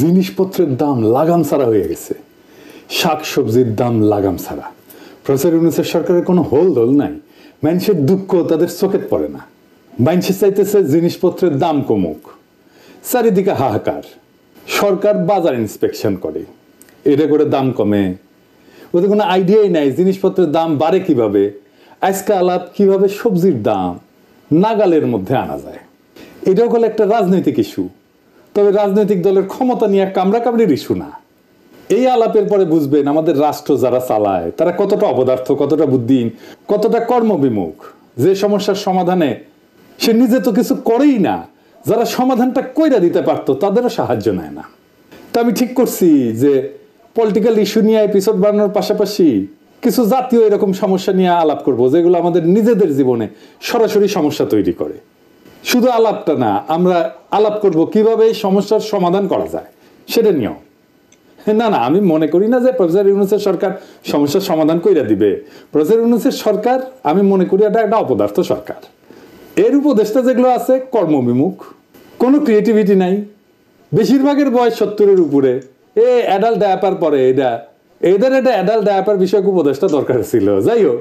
জিনিসপত্রের দাম লাগাম ছাড়া হয়ে গেছে, শাক সবজির দাম লাগাম ছাড়া। প্রফেসর ইউনূসের সরকারের কোনো হোলদোল নাই, মানুষের দুঃখ তাদের চোখে পড়ে না। মানুষের চাইতেছে জিনিসপত্রের দাম কমুক, চারিদিকে হাহাকার। সরকার বাজার ইন্সপেকশন করে, এটা করে দাম কমে, ওদের কোনো আইডিয়াই নাই জিনিসপত্রের দাম বাড়ে কিভাবে। আজকে আলাপ কিভাবে সবজির দাম নাগালের মধ্যে আনা যায়। এটাও হলো একটা রাজনৈতিক ইস্যু, তবে রাজনৈতিক দলের ক্ষমতা নিয়ে কামড়াকামড়ির ইস্যু না। এই আলাপের পরে বুঝবেন আমাদের রাষ্ট্র যারা চালায় তারা কতটা অপদার্থ, কতটা বুদ্ধিহীন, কতটা কর্মবিমুখ। যে সমস্যার সমাধানে সে নিজে তো কিছু করেই না, যারা সমাধানটা কইরা দিতে পারতো তাদেরও সাহায্য নেয় না। তা আমি ঠিক করছি যে পলিটিক্যাল ইস্যু নিয়ে এপিসোড বানানোর পাশাপাশি কিছু জাতীয় এরকম সমস্যা নিয়ে আলাপ করব, যেগুলো আমাদের নিজেদের জীবনে সরাসরি সমস্যা তৈরি করে। শুধু আলাপটা না, আমরা আলাপ করব কিভাবে এই সমস্যার সমাধান করা যায় সেটা নিয়েও। না না, আমি মনে করি না যে প্রফেসর ইউনূসের সরকার সমস্যার সমাধান কইরা দিবে। প্রফেসর ইউনূসের সরকার আমি মনে করি এটা একটা অপদার্থ সরকার। এর উপদেষ্টা যেগুলো আছে কর্মবিমুখ, কোনো ক্রিয়েটিভিটি নাই, বেশিরভাগের বয়স 70-এর উপরে। অ্যাডাল্ট ডায়াপার পরে এদের একটা অ্যাডাল্ট ডায়াপার বিষয়ক উপদেষ্টা দরকার ছিল। যাই হোক,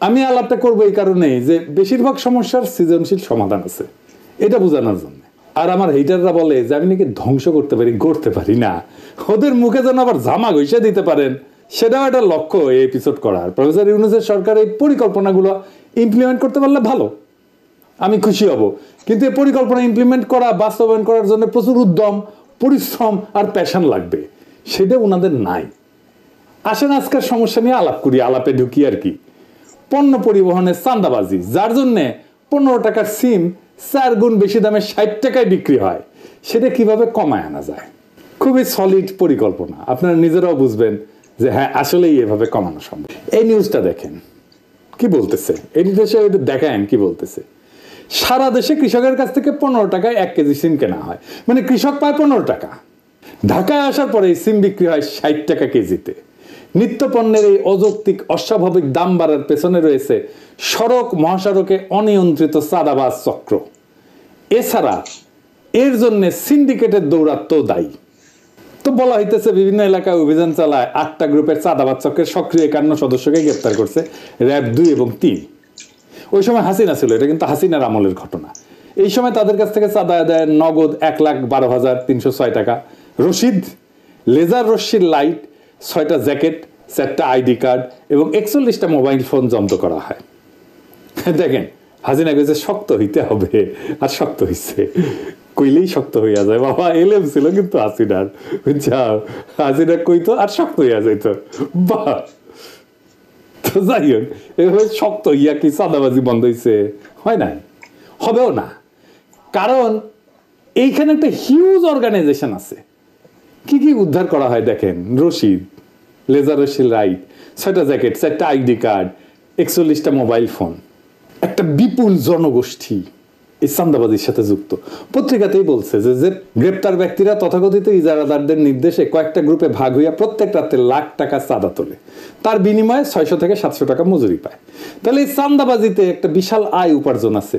আমি আলাপটা করবো এই কারণেই যে বেশিরভাগ সমস্যার সৃজনশীল সমাধান আছে, এটা বোঝানোর জন্য। আর আমার হেটাররা বলে যে আমি নাকি ধ্বংস করতে পারি, গড়তে পারি না। ওদের মুখে যেন আবার জামা ঘষে দিতে পারেন, সেটাও একটা লক্ষ্য এই এপিসোড করার। প্রফেসর ইউনূসের সরকার এই পরিকল্পনাগুলো ইমপ্লিমেন্ট করতে পারলে ভালো, আমি খুশি হব। কিন্তু এই পরিকল্পনা ইমপ্লিমেন্ট করা, বাস্তবায়ন করার জন্য প্রচুর উদ্যম, পরিশ্রম আর প্যাশন লাগবে, সেটা ওনাদের নাই। আসেন আজকের সমস্যা নিয়ে আলাপ করি। আলাপে ঢুকি আর কি, পণ্য পরিবহনের চাঁদাবাজি, যার জন্যে 15 টাকার সিম 4 গুণ বেশি দামে 60 টাকায় বিক্রি হয়, সেটা কিভাবে কমায় আনা যায়। খুবই সলিড পরিকল্পনা, আপনারা নিজেরাও বুঝবেন যে হ্যাঁ আসলেই এভাবে কমানো সম্ভব। এই নিউজটা দেখেন কি বলতেছে, এডিটেশন দেখেন কি বলতেছে। সারা দেশে কৃষকের কাছ থেকে 15 টাকায় 1 কেজি সিম কেনা হয়, মানে কৃষক পায় 15 টাকা। ঢাকায় আসার পরে এই সিম বিক্রি হয় 60 টাকা কেজিতে। নিত্য পণ্যের এই অযৌক্তিক অস্বাভাবিক দাম বাড়ার পেছনে রয়েছে সড়ক মহাসড়কে অনিয়ন্ত্রিত চাঁদাবাজ চক্র। এছাড়া এর জন্য সিন্ডিকেটের দৌরাত্ম্য দায়ী। তো বলা হইতেছে বিভিন্ন এলাকায় অভিযান চালায় 8টা গ্রুপের চাঁদাবাজ চক্রের সক্রিয় 51 সদস্যকে গ্রেপ্তার করছে র‍্যাব 2 এবং 3। ওই সময় হাসিনা ছিল, এটা কিন্তু হাসিনার আমলের ঘটনা। এই সময় তাদের কাছ থেকে চাঁদা দেয় নগদ 1,12,306 টাকা, রশিদ, লেজার রশ্মির লাইট, 6টা জ্যাকেট, 4টা আইডি কার্ড এবং 41টা মোবাইল ফোন জব্দ করা হয়। দেখেন হাসিনা কইছে শক্ত হইতে হবে, আর শক্ত হইছে, কইলেই শক্ত হইয়া যায়। বাবা এলেম ছিল কিন্তু হাসিনার, বুঝছাও, হাসিনা কইতো আর শক্ত হইয়া যাইতো। বাহ, তো যাই হোক, এভাবে শক্ত হইয়া কি চাঁদাবাজি বন্ধ হইছে? হয় নাই, হবেও না। কারণ এইখানে একটা হিউজ অর্গানাইজেশন আছে। কি কি উদ্ধার করা হয় দেখেন, রশিদ, লেজার রশ্মির লাইট, 6টা জ্যাকেট, 4টা আইডি কার্ড, 41টা মোবাইল ফোন। একটা বিপুল জনগোষ্ঠী এই চাঁদাবাজির সাথে যুক্ত। পত্রিকাতেই বলছে যে গ্রেপ্তার ব্যক্তিরা তথাকথিত ইজারাদারদের নির্দেশে কয়েকটা গ্রুপে ভাগ হইয়া প্রত্যেক রাতে লাখ টাকা চাঁদা তোলে, তার বিনিময়ে 600 থেকে 700 টাকা মজুরি পায়। তাহলে এই চাঁদাবাজিতে একটা বিশাল আয় উপার্জন আছে।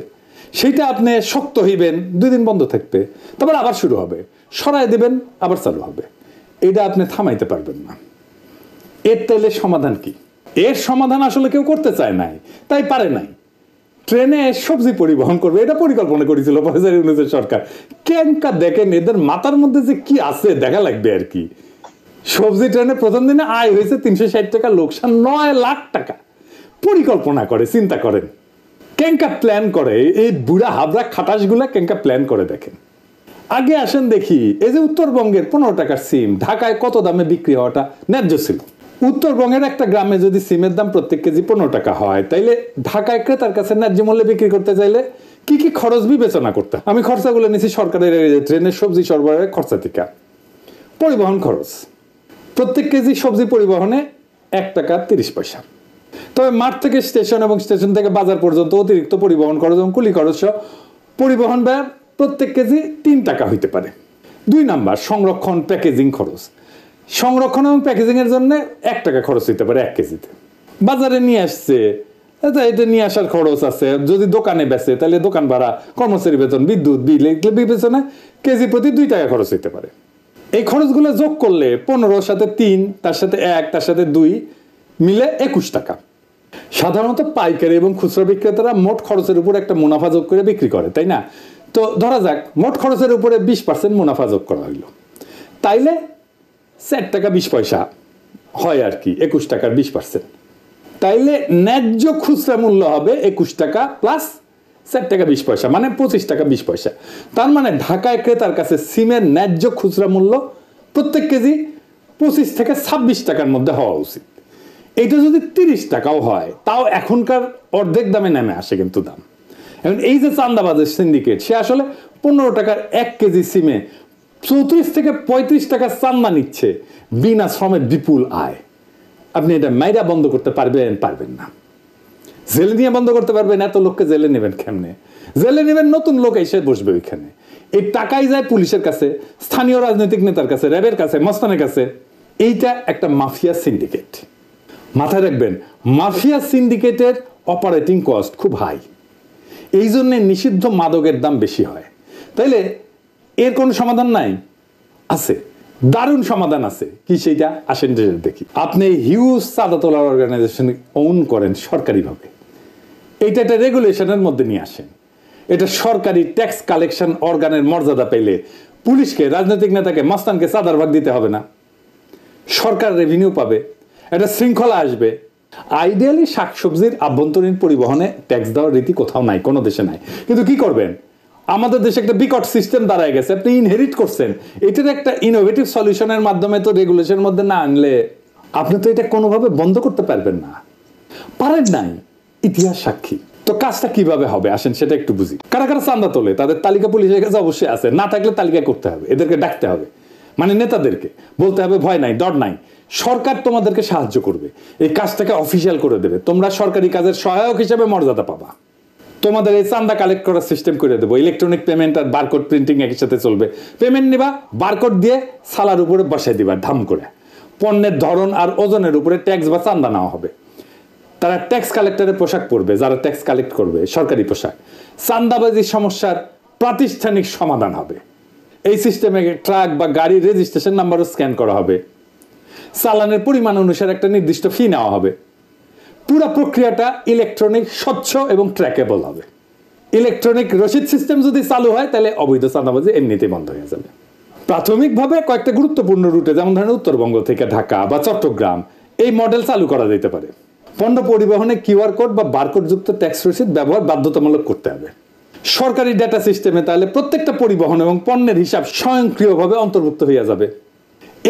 সেইটা আপনি শক্ত হইবেন, 2 দিন বন্ধ থাকবে, তারপর আবার শুরু হবে, সরাই দিবেন, আবার চালু হবে। এটা আপনি থামাইতে পারবেন না। এর তাইলে সমাধান কি? এর সমাধান আসলে কেউ করতে চায় নাই, তাই পারে নাই। ট্রেনে সবজি পরিবহন করবে, এটা পরিকল্পনা করেছিল প্রফেসর ইউনূসের সরকার। কেনকা দেখেন এদের মাথার মধ্যে যে কি আছে দেখা লাগবে আর কি। সবজি ট্রেনে প্রথম দিনে আয় হয়েছে 360 টাকা, লোকসান 9 লাখ টাকা। পরিকল্পনা করে, চিন্তা করেন কেনকা প্ল্যান করে এই বুড়া হাবড়া খাটাসগুলা, কেনকা প্ল্যান করে দেখেন। আগে আসেন দেখি, এই যে উত্তরবঙ্গের 15 টাকার সিম ঢাকায় কত দামে বিক্রি হওয়াটা ন্যায্য ছিল? উত্তরবঙ্গের একটা গ্রামে যদি সিমের দাম প্রত্যেক কেজি 15 টাকা হয়, তাইলে ঢাকায় ক্রেতার কাছে ন্যায্য মূল্যে বিক্রি করতে চাইলে কি কি খরচ বিবেচনা করতে? আমি খরচাগুলো নিছি সরকারের ট্রেনের সবজি সরবরাহের খরচা থেকে। পরিবহন খরচ, প্রত্যেক কেজি সবজি পরিবহনে 1 টাকা 30 পয়সা। তবে মাঠ থেকে স্টেশন এবং স্টেশন থেকে বাজার পর্যন্ত অতিরিক্ত পরিবহন খরচ এবং কুলি খরচ সহ পরিবহন ব্যয় প্রত্যেক কেজি 3 টাকা হইতে পারে। 2 নাম্বার সংরক্ষণ প্যাকেজিং খরচ। সংরক্ষণ এবং প্যাকেজিং এর জন্য 1 টাকা খরচ হইতে পারে 1 কেজিতে। বাজারে নিয়ে আসছে, এটা নিয়ে আসার খরচ আছে। যদি দোকানে বেচে তাহলে দোকান ভাড়া, কর্মচারী বেতন, বিদ্যুৎ বিল, এগুলো বিবেচনায় কেজি প্রতি 2 টাকা খরচ হইতে পারে। এই খরচগুলো যোগ করলে 15 সাথে 3 তার সাথে 1 তার সাথে 2 মিলে 21 টাকা। সাধারণত পাইকারি এবং খুচরা বিক্রেতারা মোট খরচের উপর একটা মুনাফা যোগ করে বিক্রি করে, তাই না? তো ধরা যাক মোট খরচের উপরে 20% মুনাফা যোগ করা হইলো, তাইলে 4 টাকা 20 পয়সা হয় আর কি, 21 টাকার 20%। তাইলে ন্যায্য খুচরা মূল্য হবে 21 টাকা প্লাস 4 টাকা 20 পয়সা, মানে 25 টাকা 20 পয়সা। তার মানে ঢাকায় ক্রেতার কাছে সিমের ন্যায্য খুচরা মূল্য প্রত্যেক কেজি 25 থেকে 26 টাকার মধ্যে হওয়া উচিত। এটা যদি 30 টাকাও হয় তাও এখনকার অর্ধেক দামে নেমে আসে কিন্তু দাম। এখন এই যে চান্দাবাজের সিন্ডিকেট, সে আসলে 15 টাকার 1 কেজি সিমে 34 থেকে 35 টাকা চান্দা নিচ্ছে, বিনা শ্রমের বিপুল আয়। আপনি এটা মাইরা বন্ধ করতে পারবেন? পারবেন না। জেলে নিয়ে বন্ধ করতে পারবেন? এত লোককে জেলে নেবেন কেমনে? জেলে নেবেন নতুন লোক এসে বসবে ওইখানে। এই টাকাই যায় পুলিশের কাছে, স্থানীয় রাজনৈতিক নেতার কাছে, র্যাবের কাছে, মস্তানের কাছে। এইটা একটা মাফিয়া সিন্ডিকেট। মাথায় রাখবেন, মাফিয়া সিন্ডিকেটের অপারেটিং কস্ট খুব হাই, এই জন্য নিষিদ্ধ মাদকের দাম বেশি হয়। তাইলে এর কোনো সমাধান নাই? আছে, দারুণ সমাধান আছে। কি সেইটা? আসেন দেখি। আপনি হিউজ চাঁদা তোলার অর্গানাইজেশন ওন করেন সরকারিভাবে, এইটা একটা রেগুলেশনের মধ্যে নিয়ে আসেন। এটা সরকারি ট্যাক্স কালেকশন অর্গানের মর্যাদা পেলে পুলিশকে, রাজনৈতিক নেতাকে, মস্তানকে চাঁদার ভাগ দিতে হবে না, সরকার রেভিনিউ পাবে, একটা শৃঙ্খলা আসবে। আইডিয়ালি শাকসবজির আভ্যন্তরীণ পরিবহনে ট্যাক্স দেওয়ার রীতি কোথাও নাই, কোনো দেশে নাই। কিন্তু কি করবেন, আমাদের দেশে একটা বিকট সিস্টেম দাঁড়ায় গেছে, আপনি ইনহেরিট করছেন। এটার একটা ইনোভেটিভ সলিউশনের মাধ্যমে তো রেগুলেশনের মধ্যে না আনলে আপনি তো এটা কোনোভাবে বন্ধ করতে পারবেন না, পারেন নাই, ইতিহাস সাক্ষী। তো কাজটা কিভাবে হবে আসেন সেটা একটু বুঝি। কারা কারা চাঁদা তোলে তাদের তালিকা পুলিশের কাছে অবশ্যই আছে, না থাকলে তালিকা করতে হবে, এদেরকে ডাকতে হবে, মানে নেতাদেরকে বলতে হবে ভয় নাই, ডর নাই, সরকার তোমাদেরকে সাহায্য করবে, এই কাজটাকে অফিসিয়াল করে দেবে, তোমরা সরকারি কাজের সহায়ক হিসেবে মর্যাদা পাবা, তোমাদের এই চাঁদা কালেক্ট করার সিস্টেম করে দেবো, ইলেকট্রনিক পেমেন্ট আর বারকোড প্রিন্টিং একই সাথে চলবে। পেমেন্ট নিবা, বারকোড দিয়ে সালার উপরে বসাই দিবা ধাম করে, পণ্যের ধরন আর ওজনের উপরে ট্যাক্স বা চাঁদা নেওয়া হবে। তারা ট্যাক্স কালেক্টরের পোশাক পরবে, যারা ট্যাক্স কালেক্ট করবে সরকারি পোশাক। চাঁদাবাজির সমস্যার প্রাতিষ্ঠানিক সমাধান হবে। এই সিস্টেমে ট্রাক বা গাড়ির রেজিস্ট্রেশন নাম্বারও স্ক্যান করা হবে, চালানের পরিমাণ অনুসারে একটা নির্দিষ্ট ফি নেওয়া হবে। পুরো প্রক্রিয়াটা ইলেকট্রনিক, স্বচ্ছ এবং ট্র্যাকেবল হবে। ইলেকট্রনিক রসিদ সিস্টেম যদি চালু হয় তাহলে অবৈধ চাঁদাবাজি এমনিতেই বন্ধ হয়ে যাবে। প্রাথমিকভাবে কয়েকটা গুরুত্বপূর্ণ রুটে, যেমন ধরেন উত্তরবঙ্গ থেকে ঢাকা বা চট্টগ্রাম, এই মডেল চালু করা যেতে পারে। পণ্য পরিবহনে কিউআর কোড বা বারকোড যুক্ত ট্যাক্স রসিদ ব্যবহার বাধ্যতামূলক করতে হবে। সরকারি ডেটা সিস্টেমে তাহলে প্রত্যেকটা পরিবহন এবং পণ্যের হিসাব স্বয়ংক্রিয়ভাবে অন্তর্ভুক্ত হয়ে যাবে।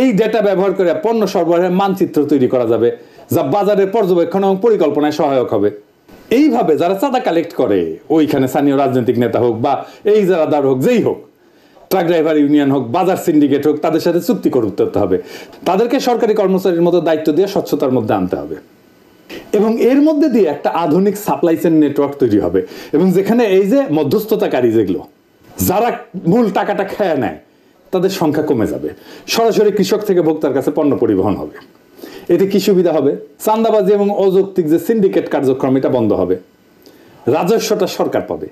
এই ডেটা ব্যবহার করে পণ্য সরবরাহের মানচিত্র তৈরি করা যাবে, যা বাজারের পর্যবেক্ষণ এবং পরিকল্পনায় সহায়ক হবে। এইভাবে যারা চাঁদা কালেক্ট করে, ওইখানে স্থানীয় রাজনৈতিক নেতা হোক বা এই যারা হোক, যেই হোক, ট্রাক ড্রাইভার ইউনিয়ন হোক, বাজার সিন্ডিকেট হোক, তাদের সাথে চুক্তি করতে হবে। তাদেরকে সরকারি কর্মচারীর মতো দায়িত্ব দিয়ে স্বচ্ছতার মধ্যে আনতে হবে এবং এর মধ্যে দিয়ে একটা আধুনিক সাপ্লাই চেইন নেটওয়ার্ক তৈরি হবে। এবং যেখানে এই যে মধ্যস্থতাকারী, যেগুলো যারা মূল টাকাটা খেয়ে নেয়, তাদের সংখ্যা কমে যাবে। সরাসরি কৃষক থেকে ভোক্তার কাছে পণ্য পরিবহন হবে। এতে কি সুবিধা হবে? চাঁদাবাজি এবং অযৌক্তিক যে সিন্ডিকেট কার্যক্রম, এটা বন্ধ হবে। রাজস্বটা সরকার পাবে।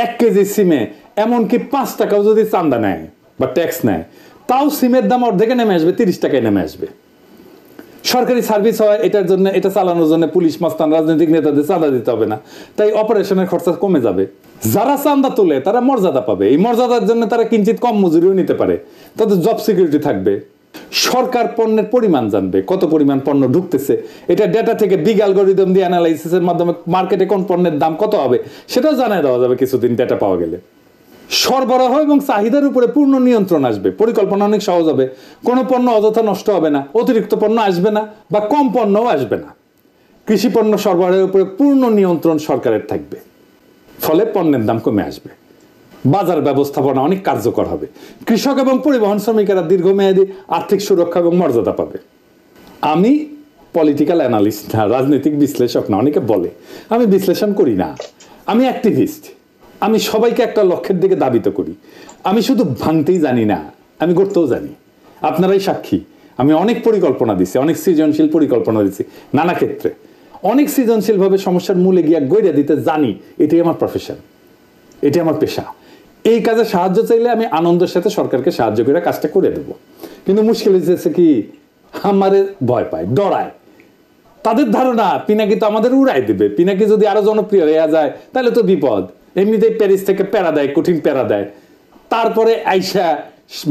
1 কেজি সিমে এমনকি 5 টাকাও যদি চাঁদা নেয় বা ট্যাক্স নেয়, তাও সিমের দাম অর্ধেকে নেমে আসবে, 30 টাকায় নেমে আসবে। সরকারি সার্ভিস হয়, এটার জন্য, এটা চালানোর জন্য পুলিশ, মস্তান, রাজনৈতিক নেতাদের চাঁদা দিতে হবে না, তাই অপারেশনের খরচা কমে যাবে। যারা চাঁদা তোলে তারা মর্যাদা পাবে, এই মর্যাদার জন্য তারা কিঞ্চিত কম মজুরিও নিতে পারে, তাদের জব সিকিউরিটি থাকবে। সরকার পণ্যের পরিমাণ জানবে, কত পরিমাণ পণ্য ঢুকতেছে, এটা ডেটা থেকে বিগ অ্যালগরিদম দিয়ে অ্যানালাইসিসের মাধ্যমে মার্কেটে কোন পণ্যের দাম কত হবে সেটাও জানিয়ে দেওয়া যাবে কিছুদিন ডেটা পাওয়া গেলে। সরবরাহ এবং চাহিদার উপরে পূর্ণ নিয়ন্ত্রণ আসবে, পরিকল্পনা অনেক সহজ হবে, কোনো পণ্য অযথা নষ্ট হবে না, অতিরিক্ত পণ্য আসবে না বা কম পণ্যও আসবে না। কৃষি পণ্য সরবরাহের উপরে পূর্ণ নিয়ন্ত্রণ সরকারের থাকবে, ফলে পণ্যের দাম কমে আসবে। বাজার ব্যবস্থাপনা অনেক কার্যকর হবে। কৃষক এবং পরিবহন শ্রমিকেরা দীর্ঘমেয়াদী আর্থিক সুরক্ষা এবং মর্যাদা পাবে। আমি পলিটিক্যাল অ্যানালিস্ট না, রাজনৈতিক বিশ্লেষক না। অনেকে বলে আমি বিশ্লেষণ করি না, আমি অ্যাক্টিভিস্ট। আমি সবাইকে একটা লক্ষ্যের দিকে দাবিত করি। আমি শুধু ভাঙতেই জানি না, আমি গড়তেও জানি। আপনারাই সাক্ষী, আমি অনেক পরিকল্পনা দিচ্ছি, অনেক সৃজনশীল পরিকল্পনা দিচ্ছি নানা ক্ষেত্রে, অনেক সৃজনশীলভাবে সমস্যার মূলে গিয়া গইরা দিতে জানি। এটাই আমার প্রফেশন, এটাই আমার পেশা। এই কাজে সাহায্য চাইলে আমি আনন্দের সাথে সরকারকে সাহায্য করে কাজটা করে দেব। কিন্তু মুশকিল হয়েছে কি, আমারে ভয় পায়, ডরায়। তাদের ধারণা পিনাকি তো আমাদের উড়াই দেবে, পিনাকি যদি আরো জনপ্রিয় হয়ে যায় তাহলে তো বিপদ। এমনিতেই প্যারিস থেকে প্যারা দেয়, কঠিন প্যারা দেয়, তারপরে আইসা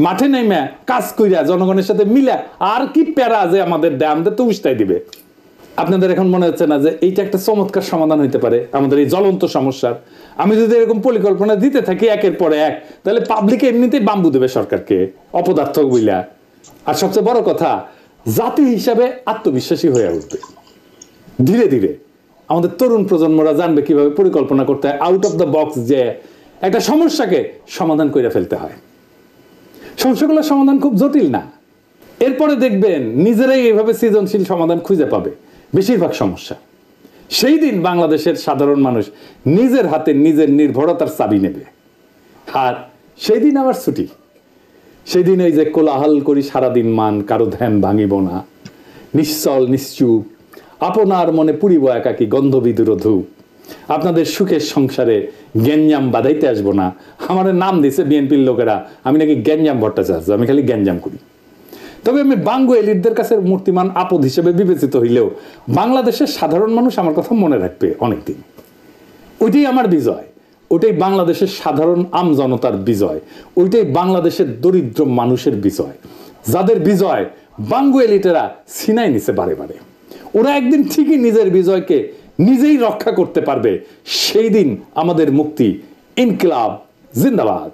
মাঠে নেমে কাজ কইরা জনগণের সাথে মিলা আর কি প্যারা যে আমাদের দেয়, আমাদের তো উস্তাই দিবে। আপনাদের এখন মনে হচ্ছে না যে এইটা একটা চমৎকার সমাধান হইতে পারে আমাদের এই জ্বলন্ত সমস্যার? আমি যদি এরকম পরিকল্পনা দিতে থাকি একের পর এক, তাহলে পাবলিক এমনিতেই বাম্বু দেবে সরকারকে অপদার্থ বইলা। আর সবচেয়ে বড় কথা, জাতি হিসাবে আত্মবিশ্বাসী হয়ে উঠবে। ধীরে ধীরে আমাদের তরুণ প্রজন্মরা জানবে কিভাবে পরিকল্পনা করতে হয়, আউট অফ দ্য বক্স, যে একটা সমস্যাকে সমাধান করে ফেলতে হয়। সমস্যাগুলোর সমাধান খুব জটিল না। এরপরে দেখবেন নিজেরাই এইভাবে সৃজনশীল সমাধান খুঁজে পাবে বেশিরভাগ সমস্যা। সেই দিন বাংলাদেশের সাধারণ মানুষ নিজের হাতে নিজের নির্ভরতার চাবি নেবে। আর সেই দিন আমার ছুটি। সেই দিন এই যে কোলাহল করি সারাদিন মান, কারো ধ্যান ভাঙিব না, নিশ্চল নিশ্চুপ আপনার মনে পুরিব একাকী গন্ধবিদুর ধূপ, আপনাদের সুখের সংসারে গ্যাঞ্জাম বাধাইতে আসবো না। আমার নাম দিছে বিএনপির লোকেরা আমি নাকি গ্যাঞ্জাম ভট্টাচার্য, আমি খালি গ্যাঞ্জাম করি। তবে আমি বাঙ্গু এলিটদের কাছে মূর্তিমান আপদ হিসেবে বিবেচিত হইলেও বাংলাদেশের সাধারণ মানুষ আমার কথা মনে রাখবে অনেকদিন। ওইটাই আমার বিজয়, ওইটাই বাংলাদেশের সাধারণ আম জনতার বিজয়, ওইটাই বাংলাদেশের দরিদ্র মানুষের বিজয়, যাদের বিজয় বাঙ্গু এলিটেরা ছিনাই নিছে বারে বারে। ওরা একদিন ঠিকই নিজের বিজয়কে নিজেই রক্ষা করতে পারবে। সেই দিন আমাদের মুক্তি। ইনকিলাব জিন্দাবাদ।